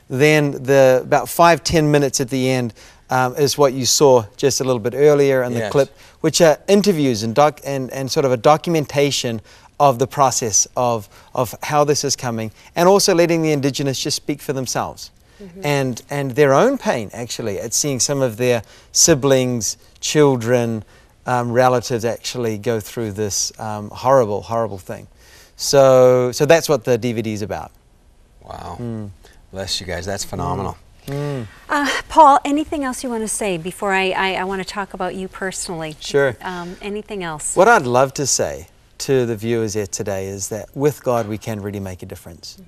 then the about 5-10 minutes at the end is what you saw just a little bit earlier in the clip, which are interviews and sort of a documentation of the process of how this is coming, and also letting the Indigenous just speak for themselves. And their own pain, actually, at seeing some of their siblings, children, relatives actually go through this horrible, horrible thing. So that's what the DVD is about. Wow. Bless you guys. That's phenomenal. Paul, anything else you want to say before I want to talk about you personally? Sure. Anything else? What I'd love to say to the viewers here today is that with God we can really make a difference.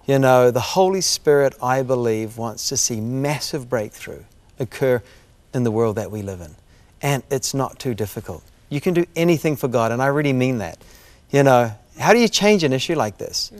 You know, the Holy Spirit, I believe, wants to see massive breakthrough occur in the world that we live in. And it's not too difficult. You can do anything for God, and I really mean that. You know, how do you change an issue like this?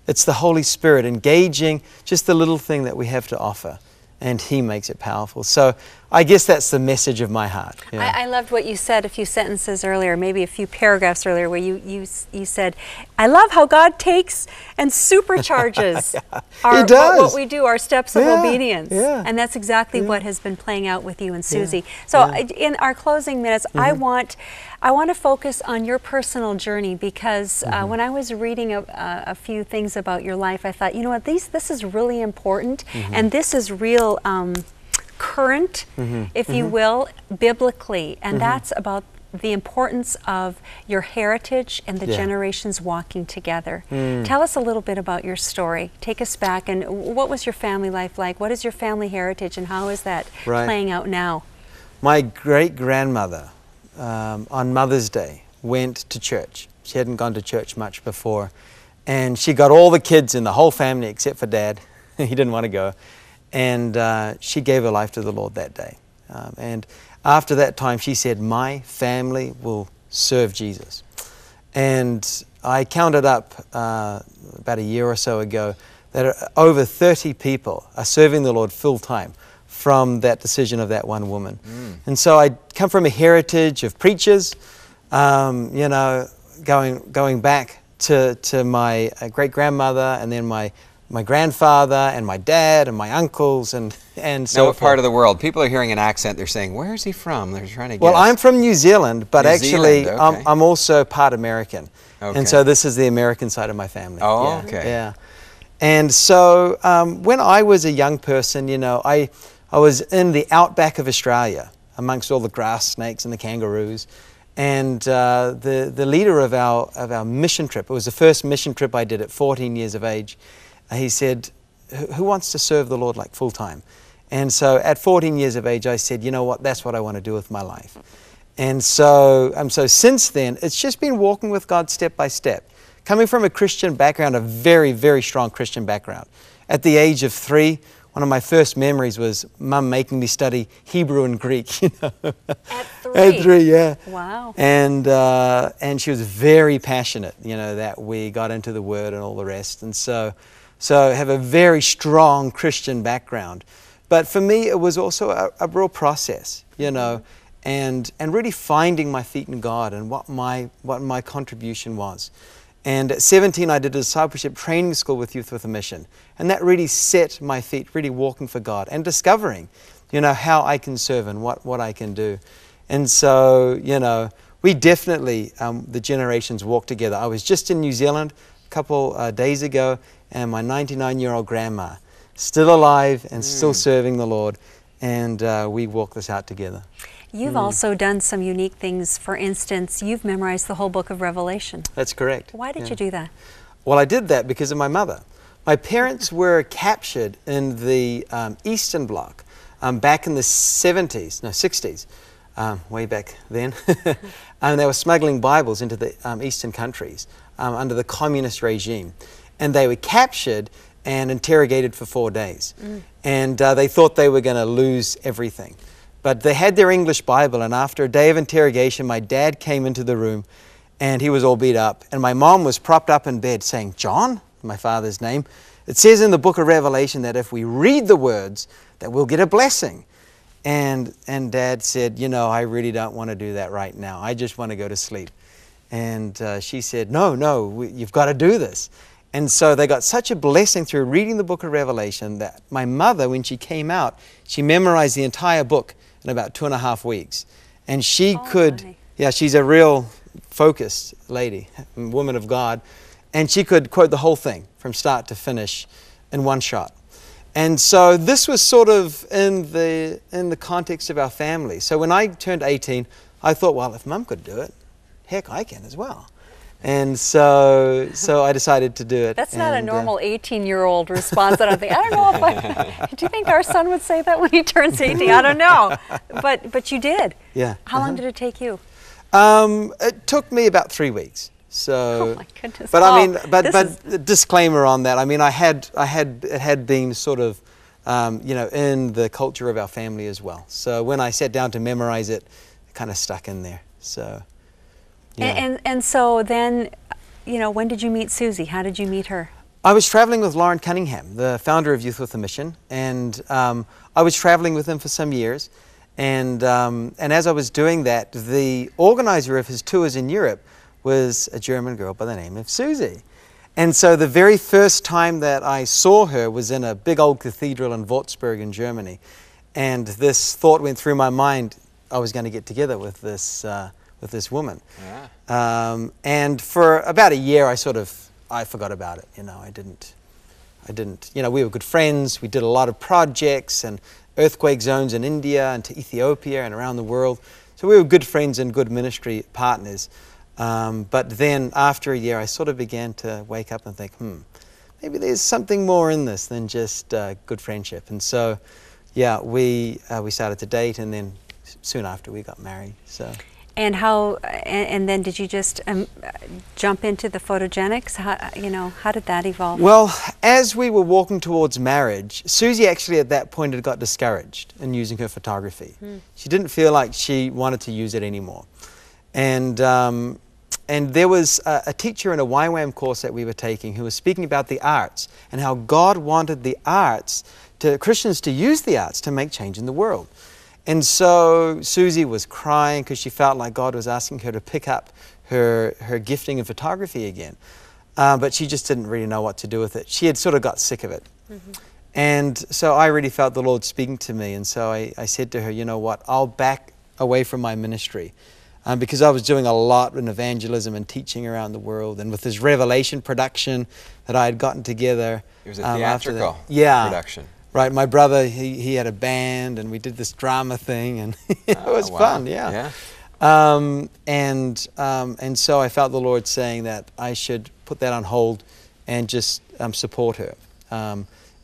It's the Holy Spirit engaging just the little thing that we have to offer, and He makes it powerful. So I guess that's the message of my heart. Yeah. I loved what you said a few sentences earlier, maybe a few paragraphs earlier, where you said, I love how God takes and supercharges what we do, our steps of obedience. And that's exactly what has been playing out with you and Susie. So in our closing minutes, I want to focus on your personal journey, because when I was reading a few things about your life, I thought, you know what, this is really important, and this is real current, if you will, biblically, and that's about the importance of your heritage and the generations walking together. Tell us a little bit about your story. Take us back, and what was your family life like? What is your family heritage, and how is that playing out now? My great-grandmother, on Mother's Day, went to church. She hadn't gone to church much before, and she got all the kids in the whole family except for Dad. He didn't want to go. And she gave her life to the Lord that day. And after that time, she said, my family will serve Jesus. And I counted up about a year or so ago that over 30 people are serving the Lord full time from that decision of that one woman. And so I come from a heritage of preachers, you know, going back to my great-grandmother, and then my grandfather and my dad and my uncles and so Now, what part of the world? People are hearing an accent. They're saying, where is he from? They're trying to guess. Well, I'm from New Zealand, but actually okay. I'm also part American. And so this is the American side of my family. Oh, okay. Yeah. And so when I was a young person, you know, I was in the outback of Australia amongst all the grass snakes and the kangaroos. And the leader of our mission trip, it was the first mission trip I did at 14 years of age, he said, who wants to serve the Lord like full time? And so at 14 years of age, I said, you know what, that's what I want to do with my life. And so since then, it's just been walking with God step by step. Coming from a Christian background, a very, very strong Christian background. At the age of 3, one of my first memories was Mum making me study Hebrew and Greek. You know? At 3? At 3, yeah. Wow. And she was very passionate, you know, that we got into the Word and all the rest. And so I have a very strong Christian background. But for me, it was also a real process, you know, and really finding my feet in God and what my contribution was. And at 17, I did a discipleship training school with Youth with a Mission. And that really set my feet, really walking for God and discovering, you know, how I can serve and what I can do. And so, you know, we definitely, the generations walk together. I was just in New Zealand a couple days ago, and my 99-year-old grandma, still alive and still serving the Lord, and we walk this out together. You've also done some unique things. For instance, you've memorized the whole book of Revelation. That's correct. Why did you do that? Well, I did that because of my mother. My parents were captured in the Eastern Bloc back in the 60s, way back then. And they were smuggling Bibles into the Eastern countries under the communist regime. And they were captured and interrogated for 4 days. And they thought they were going to lose everything. But they had their English Bible, and after a day of interrogation, my dad came into the room, and he was all beat up. And my mom was propped up in bed saying, John, my father's name, it says in the book of Revelation that if we read the words, that we'll get a blessing. And Dad said, you know, I really don't want to do that right now. I just want to go to sleep. And she said, no, you've got to do this. And so they got such a blessing through reading the book of Revelation that my mother, when she came out, she memorized the entire book in about 2.5 weeks. And she could, yeah, she's a real focused lady, woman of God, and she could quote the whole thing from start to finish in one shot. And so this was sort of in the context of our family. So when I turned 18, I thought, well, if Mum could do it, heck, I can as well. And so I decided to do it. That's not a normal 18-year-old response. I don't think. I don't know if do you think our son would say that when he turns 18? I don't know. But you did. Yeah. How long did it take you? It took me about 3 weeks. So, oh my goodness. But I mean, but disclaimer on that. I mean, it had been sort of, you know, in the culture of our family as well. So when I sat down to memorize it, it kind of stuck in there. So. Yeah. And so then, you know, when did you meet Susie? How did you meet her? I was traveling with Lauren Cunningham, the founder of Youth with a Mission, and I was traveling with him for some years. And as I was doing that, the organizer of his tours in Europe was a German girl by the name of Susie. And so the very first time that I saw her was in a big old cathedral in Würzburg in Germany. And this thought went through my mind, I was going to get together with this woman. Yeah. And for about a year, I forgot about it. You know, I didn't, you know, we were good friends. We did a lot of projects and earthquake zones in India and to Ethiopia and around the world. So we were good friends and good ministry partners. But then after a year, I sort of began to wake up and think, maybe there's something more in this than just good friendship. And so, yeah, we started to date, and then soon after we got married. So. And and then did you just jump into the Photogenx? How did that evolve? Well, as we were walking towards marriage, Susie actually at that point had got discouraged in using her photography. She didn't feel like she wanted to use it anymore. And there was a teacher in a YWAM course that we were taking who was speaking about the arts and how God wanted the arts, Christians to use the arts to make change in the world. And so Susie was crying because she felt like God was asking her to pick up her gifting in photography again. But she just didn't really know what to do with it. She had sort of got sick of it. And so I really felt the Lord speaking to me. And so I said to her, you know what, I'll back away from my ministry. Because I was doing a lot in evangelism and teaching around the world. And with this Revelation production that I had gotten together. It was a theatrical production. Right, my brother, he had a band, and we did this drama thing, and it was fun, yeah. And so I felt the Lord saying that I should put that on hold and just support her.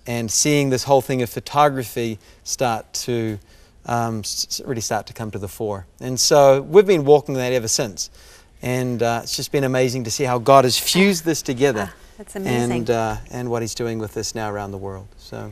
And seeing this whole thing of photography start to really start to come to the fore. And so we've been walking that ever since. And it's just been amazing to see how God has fused this together. That's amazing. And what He's doing with this now around the world. So.